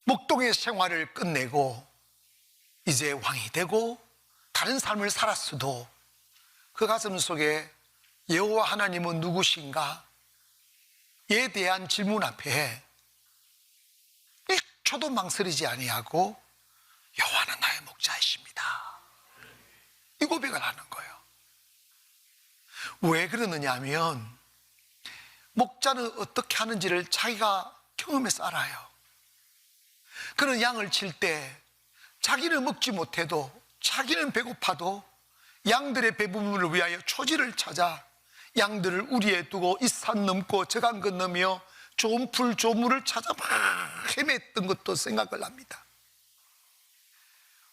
목동의 생활을 끝내고 이제 왕이 되고 다른 삶을 살았어도 그 가슴 속에 여호와 하나님은 누구신가? 에 대한 질문 앞에 1초도 망설이지 아니하고 여호와는 나의 목자이십니다, 이 고백을 하는 거예요. 왜 그러느냐 하면 목자는 어떻게 하는지를 자기가 경험해서 알아요. 그는 양을 칠 때 자기는 먹지 못해도, 자기는 배고파도 양들의 배부름을 위하여 초지를 찾아 양들을 우리에 두고 이 산 넘고 저 강 건너며 좋은 풀 좋은 물을 찾아 막 헤맸던 것도 생각을 합니다.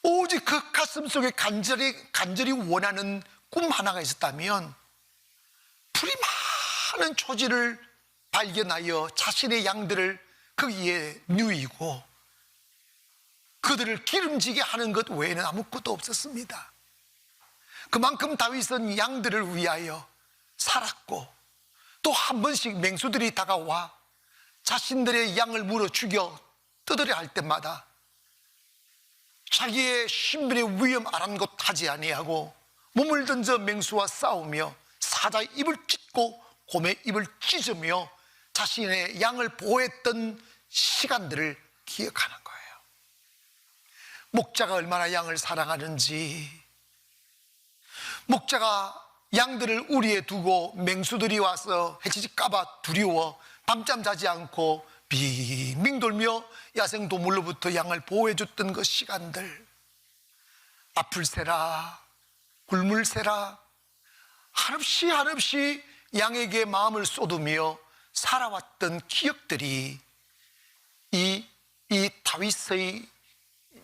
오직 그 가슴 속에 간절히 원하는 꿈 하나가 있었다면 풀이 많은 초지를 발견하여 자신의 양들을 거기에 누이고 그들을 기름지게 하는 것 외에는 아무것도 없었습니다. 그만큼 다윗은 양들을 위하여 살았고, 또 한 번씩 맹수들이 다가와 자신들의 양을 물어 죽여 뜯으려 할 때마다 자기의 신분의 위험 아랑곳하지 아니하고 몸을 던져 맹수와 싸우며 사자의 입을 찢고 곰의 입을 찢으며 자신의 양을 보호했던 시간들을 기억하는 거예요. 목자가 얼마나 양을 사랑하는지, 목자가 양들을 우리에 두고 맹수들이 와서 해치질까봐 두려워 밤잠 자지 않고 빙빙 돌며 야생동물로부터 양을 보호해줬던 그 시간들, 앞을 새라 굴물 새라 한없이 양에게 마음을 쏟으며 살아왔던 기억들이 이 다윗의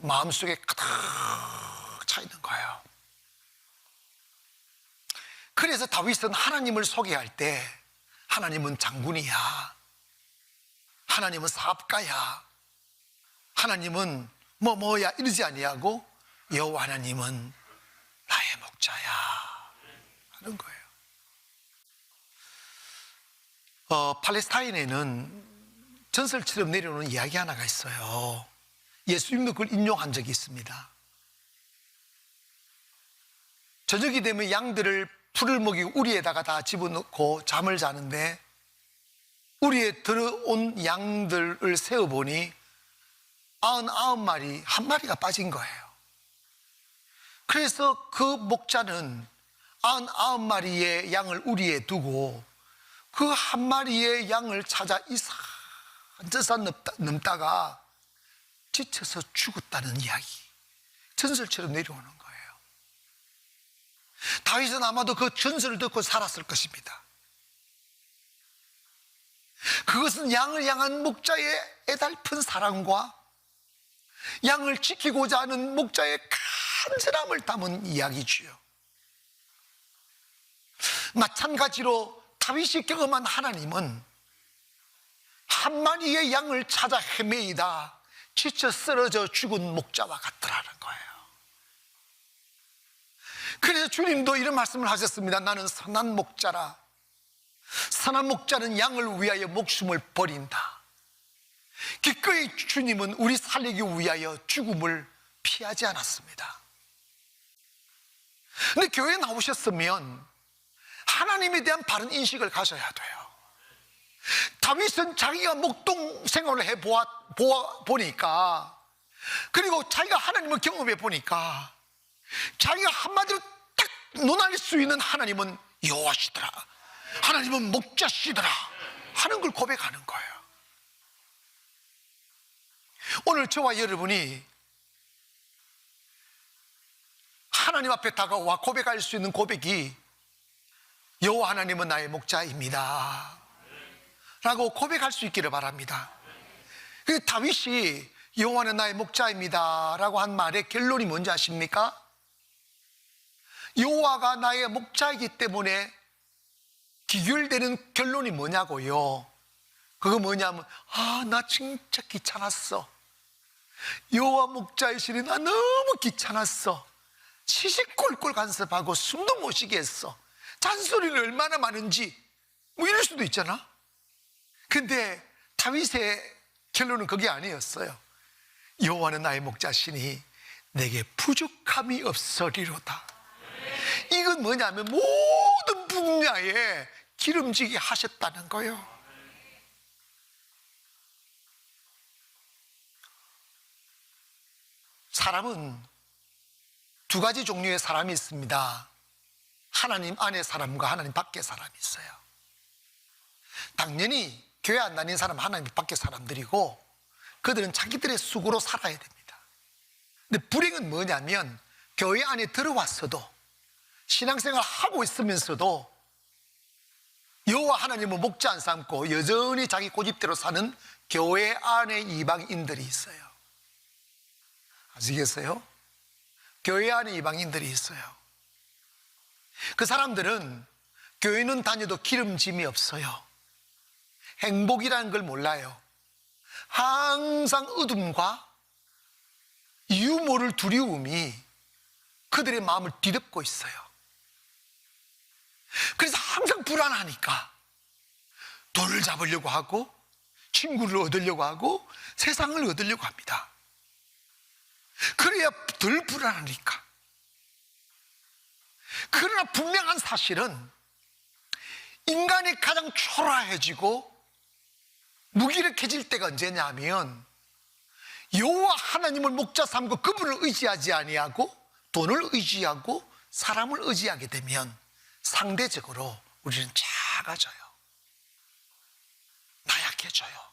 마음속에 가득 차 있는 거예요. 그래서 다윗은 하나님을 소개할 때 하나님은 장군이야, 하나님은 사업가야, 하나님은 뭐야 이러지 아니하고 여호와 하나님은 나의 목자야 하는 거예요. 팔레스타인에는 전설처럼 내려오는 이야기 하나가 있어요. 예수님도 그걸 인용한 적이 있습니다. 저녁이 되면 양들을 풀을 먹이고 우리에다가 다 집어넣고 잠을 자는데 우리에 들어온 양들을 세어보니 99마리, 한 마리가 빠진 거예요. 그래서 그 목자는 99마리의 양을 우리에 두고 그 한 마리의 양을 찾아 이 산저산 넘다가 지쳐서 죽었다는 이야기, 전설처럼 내려오는 거예요. 다윗은 아마도 그 전설을 듣고 살았을 것입니다. 그것은 양을 향한 목자의 애달픈 사랑과 양을 지키고자 하는 목자의 간절함을 담은 이야기지요. 마찬가지로 다윗이 경험한 하나님은 한 마리의 양을 찾아 헤매이다 지쳐 쓰러져 죽은 목자와 같더라는 거예요. 그래서 주님도 이런 말씀을 하셨습니다. 나는 선한 목자라. 선한 목자는 양을 위하여 목숨을 버린다. 기꺼이 주님은 우리 살리기 위하여 죽음을 피하지 않았습니다. 근데 교회에 나오셨으면 하나님에 대한 바른 인식을 가져야 돼요. 다윗은 자기가 목동 생활을 해보니까, 그리고 자기가 하나님을 경험해 보니까 자기가 한마디로 딱 논할 수 있는 하나님은 여호와시더라, 하나님은 목자시더라 하는 걸 고백하는 거예요. 오늘 저와 여러분이 하나님 앞에 다가와 고백할 수 있는 고백이 여호와 하나님은 나의 목자입니다 라고 고백할 수 있기를 바랍니다. 그 다윗이 여호와는 나의 목자입니다 라고 한 말의 결론이 뭔지 아십니까? 여호와가 나의 목자이기 때문에 기결되는 결론이 뭐냐고요? 그거 뭐냐면, 나 진짜 귀찮았어. 여호와 목자이시니 나 너무 귀찮았어. 시시콜콜 간섭하고 숨도 못 쉬게 했어. 잔소리는 얼마나 많은지, 뭐 이럴 수도 있잖아. 근데 다윗의 결론은 그게 아니었어요. 여호와는 나의 목자시니 내게 부족함이 없으리로다. 이건 뭐냐면 모든 분야에 기름지게 하셨다는 거예요. 사람은 두 가지 종류의 사람이 있습니다. 하나님 안의 사람과 하나님 밖의 사람이 있어요. 당연히 교회 안 다니는 사람은 하나님 밖의 사람들이고, 그들은 자기들의 수고로 살아야 됩니다. 근데 불행은 뭐냐면 교회 안에 들어왔어도, 신앙생활 하고 있으면서도 여호와 하나님을 목자 안 삼고 여전히 자기 고집대로 사는 교회 안에 이방인들이 있어요. 아시겠어요? 교회 안에 이방인들이 있어요. 그 사람들은 교회는 다녀도 기름짐이 없어요. 행복이라는 걸 몰라요. 항상 어둠과 유모를 두려움이 그들의 마음을 뒤덮고 있어요. 그래서 항상 불안하니까 돈을 잡으려고 하고, 친구를 얻으려고 하고, 세상을 얻으려고 합니다. 그래야 덜 불안하니까. 그러나 분명한 사실은 인간이 가장 초라해지고 무기력해질 때가 언제냐면, 여호와 하나님을 목자 삼고 그분을 의지하지 아니하고 돈을 의지하고 사람을 의지하게 되면 상대적으로 우리는 작아져요. 나약해져요.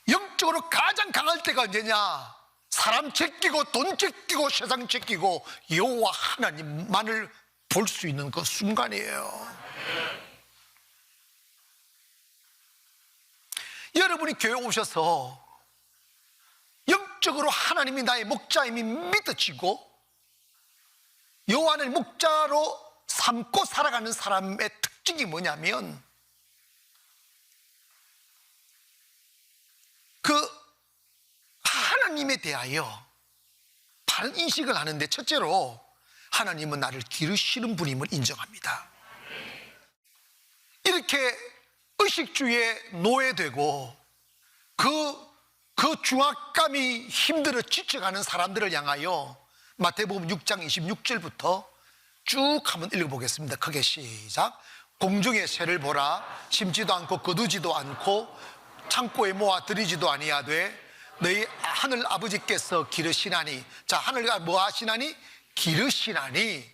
영적으로 가장 강할 때가 언제냐? 사람 제끼고 돈 제끼고 세상 제끼고 여호와 하나님만을 볼 수 있는 그 순간이에요. 여러분이 교회 오셔서 영적으로 하나님이 나의 목자임이 믿어지고 여호와를 목자로 삼고 살아가는 사람의 특징이 뭐냐면, 그 하나님에 대하여 바른 인식을 하는데, 첫째로 하나님은 나를 기르시는 분임을 인정합니다. 이렇게 의식주의에 노예되고 그 중압감이 힘들어 지쳐가는 사람들을 향하여 마태복음 6장 26절부터 쭉 한번 읽어보겠습니다. 크게 시작. 공중의 새를 보라. 심지도 않고 거두지도 않고 창고에 모아 들이지도 아니하되 너희 하늘 아버지께서 기르시나니. 자, 하늘가 뭐 하시나니? 기르시나니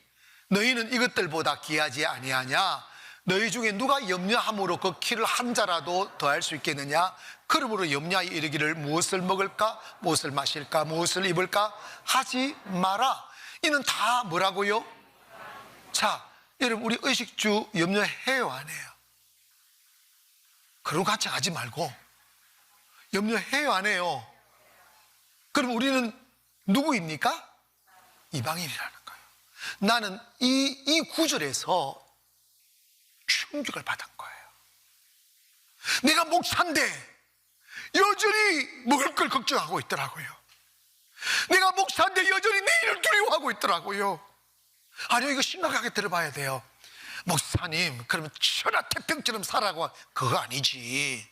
너희는 이것들보다 귀하지 아니하냐? 너희 중에 누가 염려함으로 그 키를 한 자라도 더할 수 있겠느냐? 그러므로 염려하여 이르기를 무엇을 먹을까? 무엇을 마실까? 무엇을 입을까? 하지 마라. 이는 다 뭐라고요? 자, 여러분, 우리 의식주 염려해요, 안 해요? 그런 거 같이 하지 말고 염려해요, 안 해요? 그럼 우리는 누구입니까? 이방인이라는 거예요. 나는 이 구절에서 충격을 받은 거예요. 내가 목사인데 여전히 먹을 걸 걱정하고 있더라고요. 내가 목사인데 여전히 내일을 두려워하고 있더라고요. 아니요, 이거 심각하게 들어봐야 돼요. 목사님, 그러면 천하태평처럼 살라고. 그거 아니지.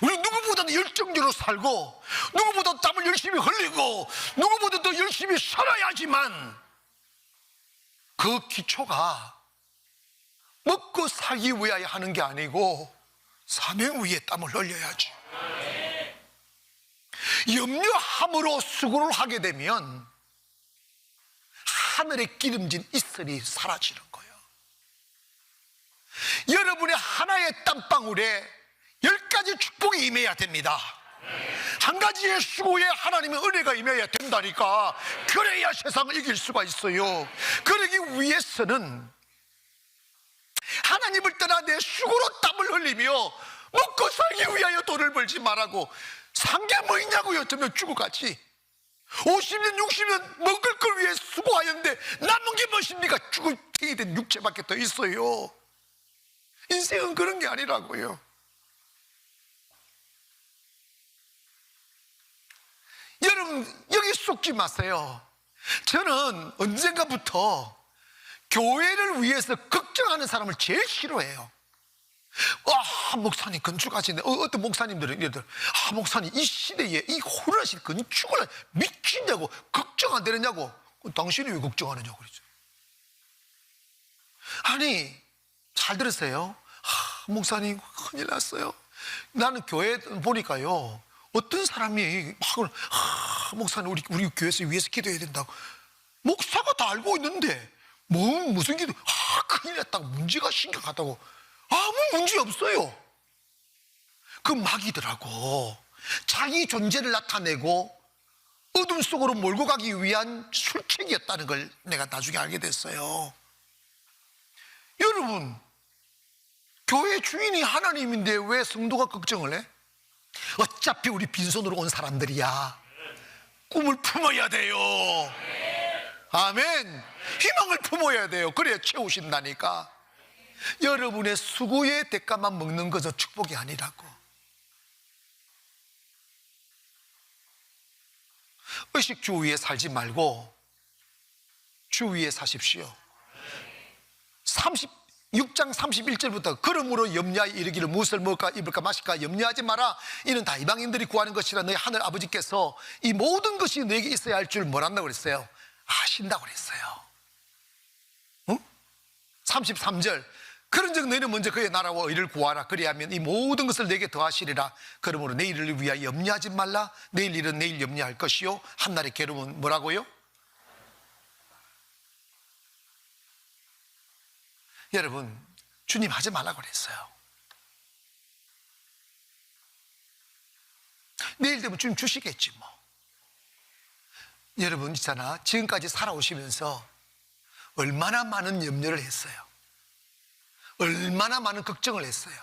우리 누구보다도 열정적으로 살고, 누구보다 땀을 열심히 흘리고, 누구보다 더 열심히 살아야지만 그 기초가 먹고 살기 위하여 하는 게 아니고 사명 위에 땀을 흘려야지. 염려함으로 수고를 하게 되면 하늘에 기름진 이슬이 사라지는 거예요. 여러분의 하나의 땀방울에 10가지 축복이 임해야 됩니다. 한 가지의 수고에 하나님의 은혜가 임해야 된다니까. 그래야 세상을 이길 수가 있어요. 그러기 위해서는 하나님을 떠나 내 수고로 땀을 흘리며 먹고 살기 위하여 돈을 벌지 말라고. 산 게 뭐 있냐고요. 어쩌면 죽어가지. 50년 60년 먹을 걸 위해 수고하였는데 남은 게 무엇입니까? 죽게 된 육체밖에 더 있어요. 인생은 그런 게 아니라고요. 여러분, 여기 속지 마세요. 저는 언젠가부터 교회를 위해서 걱정하는 사람을 제일 싫어해요. 목사님 건축하시네. 어떤 목사님들은 이래들, 목사님 이 시대에 이 혼란신 건축을 미치냐고, 걱정 안 되느냐고. 당신이 왜 걱정하느냐고 그러죠. 아니, 잘 들으세요. 목사님 큰일 났어요. 나는 교회 보니까요, 어떤 사람이 목사님 우리 교회에서 위해서 기도해야 된다고. 목사가 다 알고 있는데 무슨 기도, 큰일 났다고, 문제가 심각하다고. 아무 문제 없어요. 그 마귀들하고 자기 존재를 나타내고 어둠 속으로 몰고 가기 위한 술책이었다는 걸 내가 나중에 알게 됐어요. 여러분, 교회 주인이 하나님인데 왜 성도가 걱정을 해? 어차피 우리 빈손으로 온 사람들이야. 꿈을 품어야 돼요. 아멘. 희망을 품어야 돼요. 그래야 채우신다니까. 여러분의 수고의 대가만 먹는 것은 축복이 아니라고. 의식 주위에 살지 말고 주위에 사십시오. 36장 31절부터 그러므로 염려하여 이르기를 무엇을 먹을까 입을까 마실까 염려하지 마라. 이는 다 이방인들이 구하는 것이라 너희 하늘 아버지께서 이 모든 것이 너에게 있어야 할 줄 뭐란다고 그랬어요? 아신다고 그랬어요. 응? 33절 그런즉 너희는 먼저 그의 나라와 의를 구하라. 그리하면 이 모든 것을 내게 더하시리라. 그러므로 내일을 위하여 염려하지 말라. 내일 일은 내일 염려할 것이요 한날의 괴로움은 뭐라고요? 여러분, 주님 하지 말라고 그랬어요. 내일 되면 주님 주시겠지 뭐. 여러분 있잖아, 지금까지 살아오시면서 얼마나 많은 염려를 했어요. 얼마나 많은 걱정을 했어요.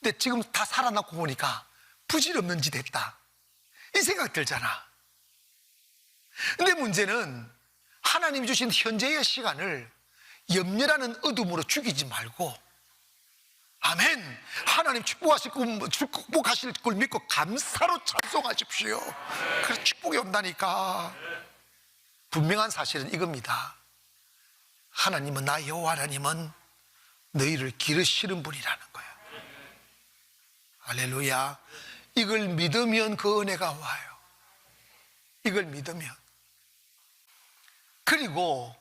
근데 지금 다 살아났고 보니까 부질없는 짓 했다, 이 생각 들잖아. 근데 문제는 하나님이 주신 현재의 시간을 염려라는 어둠으로 죽이지 말고, 아멘, 하나님 축복하실 걸 믿고 감사로 찬송하십시오. 그래서 축복이 온다니까. 분명한 사실은 이겁니다. 하나님은, 나 여호와 하나님은 너희를 기르시는 분이라는 거예요. 할렐루야. 이걸 믿으면 그 은혜가 와요. 이걸 믿으면. 그리고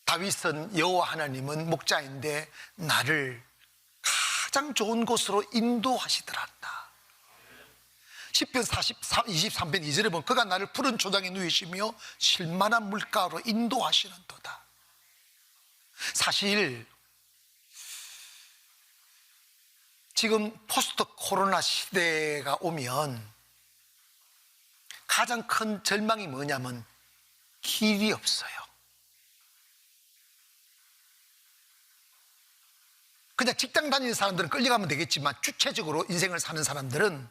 다윗은 여호와 하나님은 목자인데 나를 가장 좋은 곳으로 인도하시더란다. 시편 23편 2절에 보면 그가 나를 푸른 초장에 누이시며 실만한 물가로 인도하시는도다. 사실 지금 포스트 코로나 시대가 오면 가장 큰 절망이 뭐냐면 길이 없어요. 그냥 직장 다니는 사람들은 끌려가면 되겠지만 주체적으로 인생을 사는 사람들은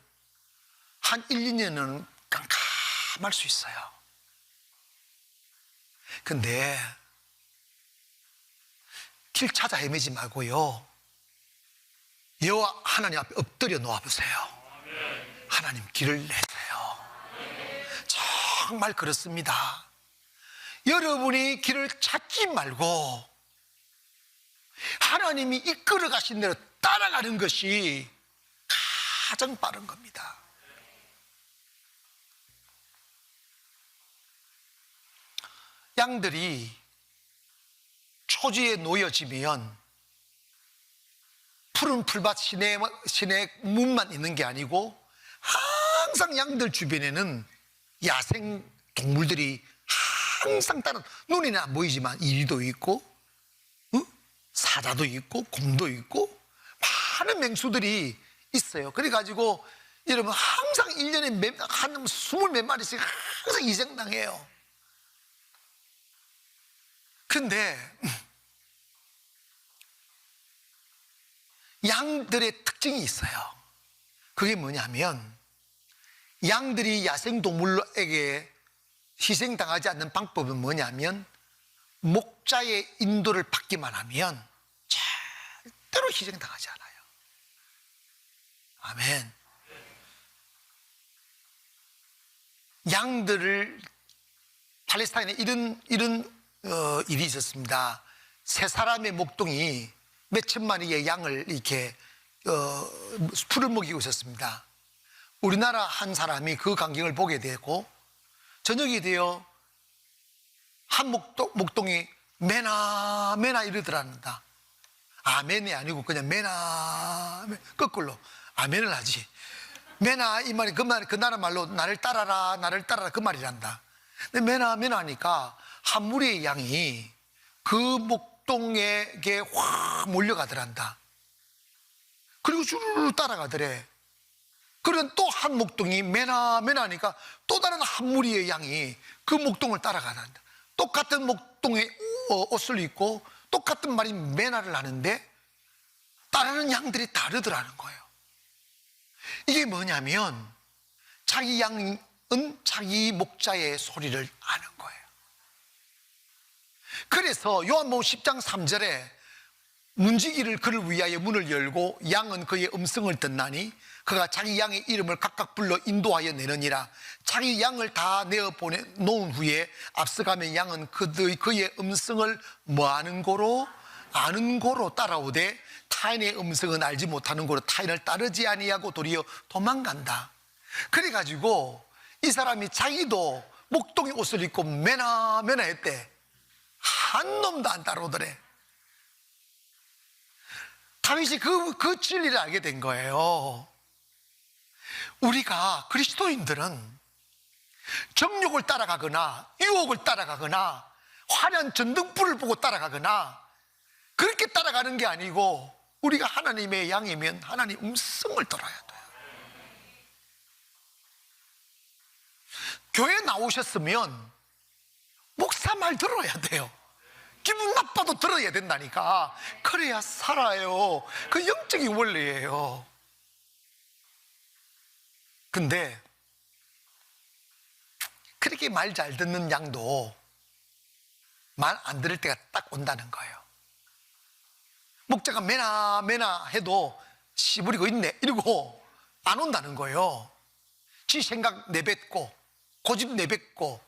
한 1, 2년은 깜깜할 수 있어요. 근데 길 찾아 헤매지 말고요, 여호와 하나님 앞에 엎드려 놓아보세요. 하나님 길을 내세요. 정말 그렇습니다. 여러분이 길을 찾지 말고 하나님이 이끌어 가신 대로 따라가는 것이 가장 빠른 겁니다. 양들이 초지에 놓여지면 푸른 풀밭 시내 문만 있는 게 아니고 항상 양들 주변에는 야생 동물들이 항상 따라, 눈에는 안 보이지만 이리도 있고 사자도 있고 곰도 있고 많은 맹수들이 있어요. 그래가지고 여러분 항상 1년에 한 20몇 마리씩 항상 희생당해요. 근데 양들의 특징이 있어요. 그게 뭐냐면 양들이 야생동물에게 희생당하지 않는 방법은 뭐냐면 목자의 인도를 받기만 하면 절대로 희생당하지 않아요. 아멘. 양들을 팔레스타인에 이런 일이 있었습니다. 세 사람의 목동이 몇 천마리의 양을 이렇게 풀을 먹이고 있었습니다. 우리나라 한 사람이 그 광경을 보게 되고 저녁이 되어 한 목동이 매나 매나 이러더랍니다. 아멘이 아니고 그냥 매나, 거꾸로 아멘을 하지. 매나 이 말이 그 나라 말로 나를 따라라 나를 따라라 그 말이란다. 근데 매나 매나 하니까 한 무리의 양이 그 목동에게 확 몰려가더란다. 그리고 주르르 따라가더래. 그러면 또 한 목동이 매나 매나 하니까 또 다른 한 무리의 양이 그 목동을 따라가란다. 똑같은 목동에 옷을 입고 똑같은 말이 매나를 하는데 따르는 양들이 다르더라는 거예요. 이게 뭐냐면 자기 양은 자기 목자의 소리를 아는 거예요. 그래서 요한복음 10장 3절에 문지기를 그를 위하여 문을 열고 양은 그의 음성을 듣나니 그가 자기 양의 이름을 각각 불러 인도하여 내느니라. 자기 양을 다 내어 놓은 후에 앞서가면 양은 그의 음성을 아는 고로 따라오되 타인의 음성은 알지 못하는 고로 타인을 따르지 아니하고 도리어 도망간다. 그래가지고 이 사람이 자기도 목동의 옷을 입고 매나 매나 했대. 한 놈도 안 따라오더래. 다윗이 그 진리를 알게 된 거예요. 우리가 그리스도인들은 정욕을 따라가거나 유혹을 따라가거나 화려한 전등불을 보고 따라가거나 그렇게 따라가는 게 아니고 우리가 하나님의 양이면 하나님 음성을 들어야 돼요. 교회 나오셨으면 목사 말 들어야 돼요. 기분 나빠도 들어야 된다니까. 그래야 살아요. 그 영적인 원리예요. 근데 그렇게 말 잘 듣는 양도 말 안 들을 때가 딱 온다는 거예요. 목자가 매나 매나 해도 씨부리고 있네 이러고 안 온다는 거예요. 지 생각 내뱉고 고집 내뱉고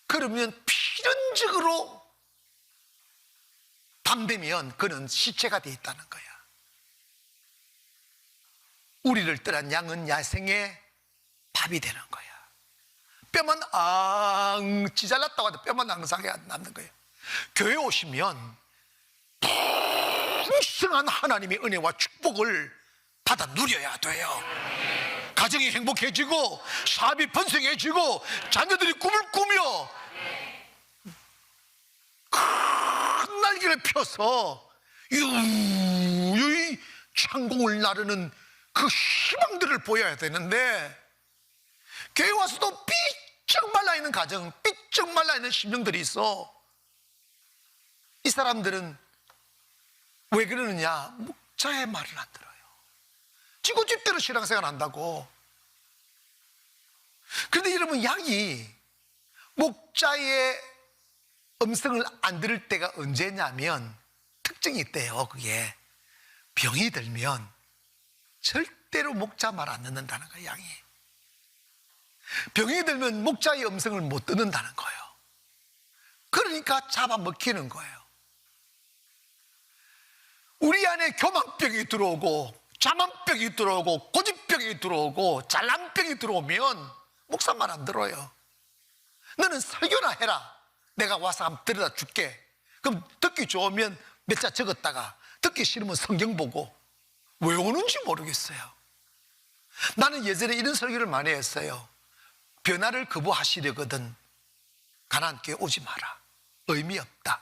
그러면 필연적으로 밤 되면 그는 시체가 되어 있다는 거야. 우리를 떠난 양은 야생의 밥이 되는 거야. 뼈만 찌잘났다고 해도 뼈만 앙상하게 남는 거예요. 교회 오시면 풍성한 하나님의 은혜와 축복을 받아 누려야 돼요. 가정이 행복해지고 사업이 번성해지고 자녀들이 꿈을 꾸며 큰 날개를 펴서 유유히 창공을 나르는 그 희망들을 보여야 되는데 교회 와서도 삐쩍 말라있는 가정, 삐쩍 말라있는 심령들이 있어. 이 사람들은 왜 그러느냐? 목자의 말을 안 들어요. 지고 집대로 신앙생활 한다고. 그런데 여러분, 양이 목자의 음성을 안 들을 때가 언제냐면 특징이 있대요. 그게 병이 들면 절대로 목자 말 안 듣는다는 거예요. 양이 병이 들면 목자의 음성을 못 듣는다는 거예요. 그러니까 잡아먹히는 거예요. 우리 안에 교만병이 들어오고 자만병이 들어오고 고집병이 들어오고 잘난병이 들어오면 목사 말 안 들어요. 너는 설교나 해라. 내가 와서 한번 들여다 줄게. 그럼 듣기 좋으면 몇 자 적었다가 듣기 싫으면 성경 보고 왜 오는지 모르겠어요. 나는 예전에 이런 설교를 많이 했어요. 변화를 거부하시려거든 가나안 교회 오지 마라. 의미 없다.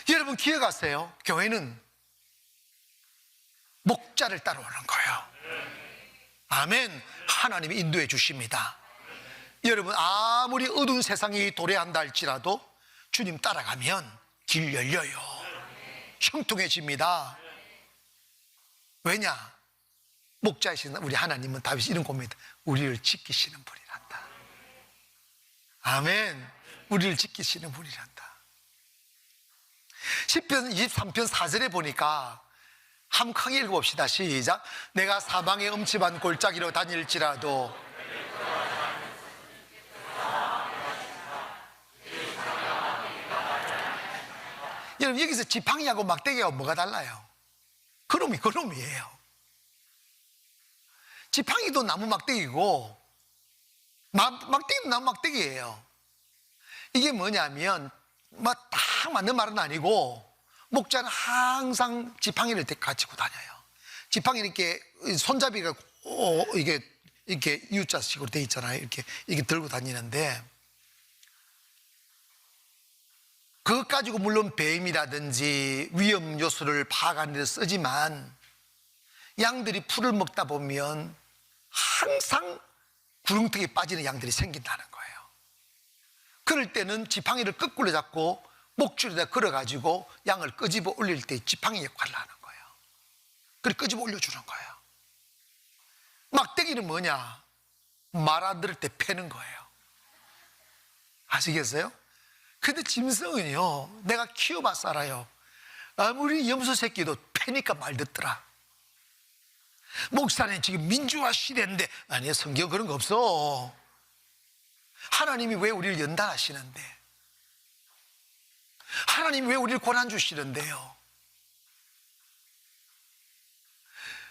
여러분 기억하세요. 교회는 목자를 따라오는 거예요. 아멘. 하나님이 인도해 주십니다. 여러분 아무리 어두운 세상이 도래한다 할지라도 주님 따라가면 길 열려요. 형통해집니다. 왜냐? 목자이신 우리 하나님은 다윗이 이런 고백이다. 우리를 지키시는 분이란다. 아멘. 우리를 지키시는 분이란다. 시편 23편 4절에 보니까 한번 크게 읽어봅시다. 시작. 내가 사방에 음침한 골짜기로 다닐지라도 여러분 여기서 지팡이하고 막대기하고 뭐가 달라요? 그놈이에요. 지팡이도 나무 막대기고 막대기도 나무 막대기예요. 이게 뭐냐면 딱 맞는 말은 아니고, 목자는 항상 지팡이를 가지고 다녀요. 지팡이 이렇게 손잡이가 이게 이렇게 U자식으로 돼 있잖아요. 이렇게 들고 다니는데, 그것 가지고 물론 뱀이라든지 위험 요소를 파악하는 데 쓰지만, 양들이 풀을 먹다 보면 항상 구렁텅이에 빠지는 양들이 생긴다는 거예요. 그럴 때는 지팡이를 거꾸로 잡고 목줄에다 걸어가지고 양을 끄집어 올릴 때 지팡이 역할을 하는 거예요. 그걸 끄집어 올려주는 거예요. 막대기는 뭐냐? 말 안 들을 때 패는 거예요. 아시겠어요? 근데 짐승은요, 내가 키워봐서 알아요. 아무리 염소 새끼도 패니까 말 듣더라. 목사님 지금 민주화 시대인데, 아니, 성경 그런 거 없어. 하나님이 왜 우리를 연단하시는데, 하나님이 왜 우리를 고난 주시는데요?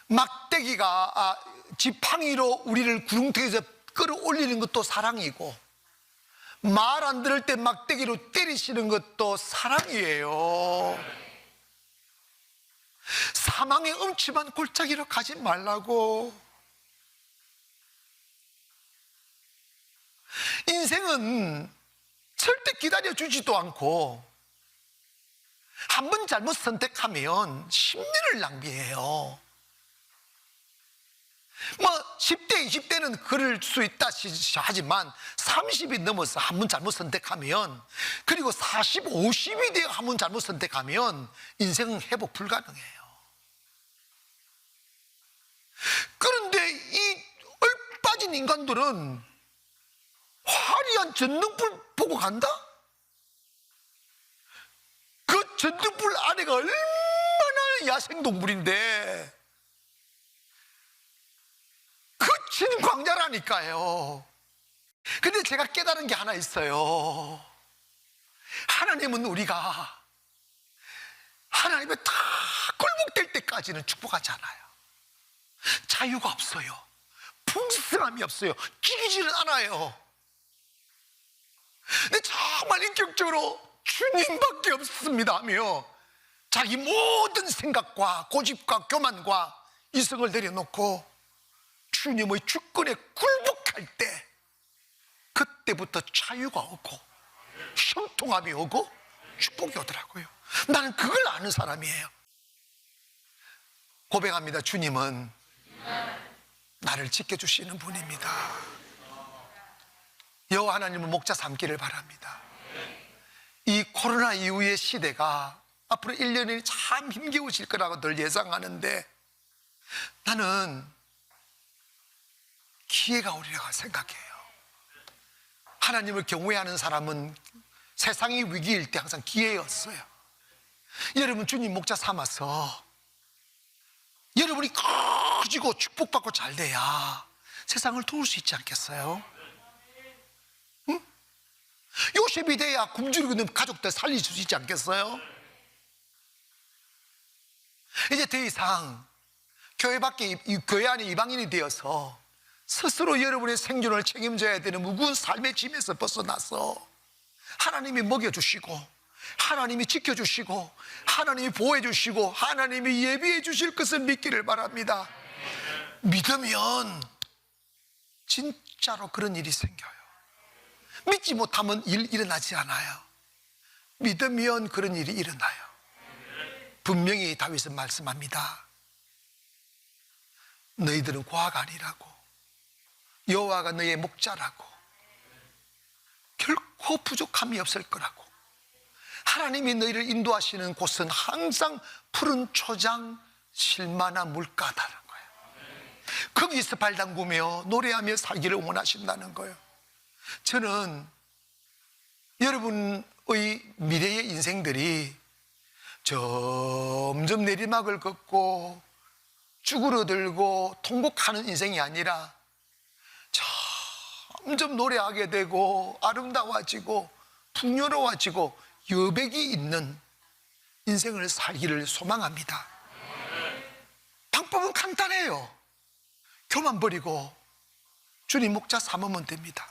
막대기가 지팡이로 우리를 구렁텅이에서 끌어올리는 것도 사랑이고, 말 안 들을 때 막대기로 때리시는 것도 사랑이에요. 사망의 음침한 골짜기로 가지 말라고. 인생은 절대 기다려주지도 않고, 한 번 잘못 선택하면 10년을 낭비해요. 10대, 20대는 그럴 수 있다 하지만 30이 넘어서 한 번 잘못 선택하면, 그리고 40, 50이 되어 한 번 잘못 선택하면 인생은 회복 불가능해요. 그런데 이 얼빠진 인간들은 화려한 전등불 보고 간다? 그 전등불 안에가 얼마나 야생동물인데, 진 광야라니까요. 근데 제가 깨달은 게 하나 있어요. 하나님은 우리가 하나님의 다 꿀복될 때까지는 축복하지 않아요. 자유가 없어요. 풍성함이 없어요. 끼기지는 않아요. 근데 정말 인격적으로 주님밖에 없습니다 하며 자기 모든 생각과 고집과 교만과 이성을 내려놓고 주님의 주권에 굴복할 때, 그때부터 자유가 오고 형통함이 오고 축복이 오더라고요. 나는 그걸 아는 사람이에요. 고백합니다. 주님은 나를 지켜주시는 분입니다. 여호와 하나님은 목자 삼기를 바랍니다. 이 코로나 이후의 시대가 앞으로 1년이 참 힘겨우실 거라고 늘 예상하는데, 나는 기회가 오리라고 생각해요. 하나님을 경외하는 사람은 세상이 위기일 때 항상 기회였어요. 여러분 주님 목자 삼아서 여러분이 커지고 축복받고 잘 돼야 세상을 도울 수 있지 않겠어요? 응? 요셉이 돼야 굶주리고 있는 가족들 살릴 수 있지 않겠어요? 이제 더 이상 교회 안에 이방인이 되어서 스스로 여러분의 생존을 책임져야 되는 무거운 삶의 짐에서 벗어나서 하나님이 먹여주시고, 하나님이 지켜주시고, 하나님이 보호해주시고, 하나님이 예비해 주실 것을 믿기를 바랍니다. 믿으면 진짜로 그런 일이 생겨요. 믿지 못하면 일어나지 않아요. 믿으면 그런 일이 일어나요. 분명히 다윗은 말씀합니다. 너희들은 과가 아니라고, 여호와가 너의 목자라고, 결코 부족함이 없을 거라고. 하나님이 너희를 인도하시는 곳은 항상 푸른 초장, 실만한 물가다는 거예요. 거기서 발 담그며 노래하며 살기를 원하신다는 거예요. 저는 여러분의 미래의 인생들이 점점 내리막을 걷고 쭈그러들고 통곡하는 인생이 아니라 점점 노래하게 되고 아름다워지고 풍요로워지고 여백이 있는 인생을 살기를 소망합니다. 방법은 간단해요. 교만 버리고 주님 목자 삼으면 됩니다.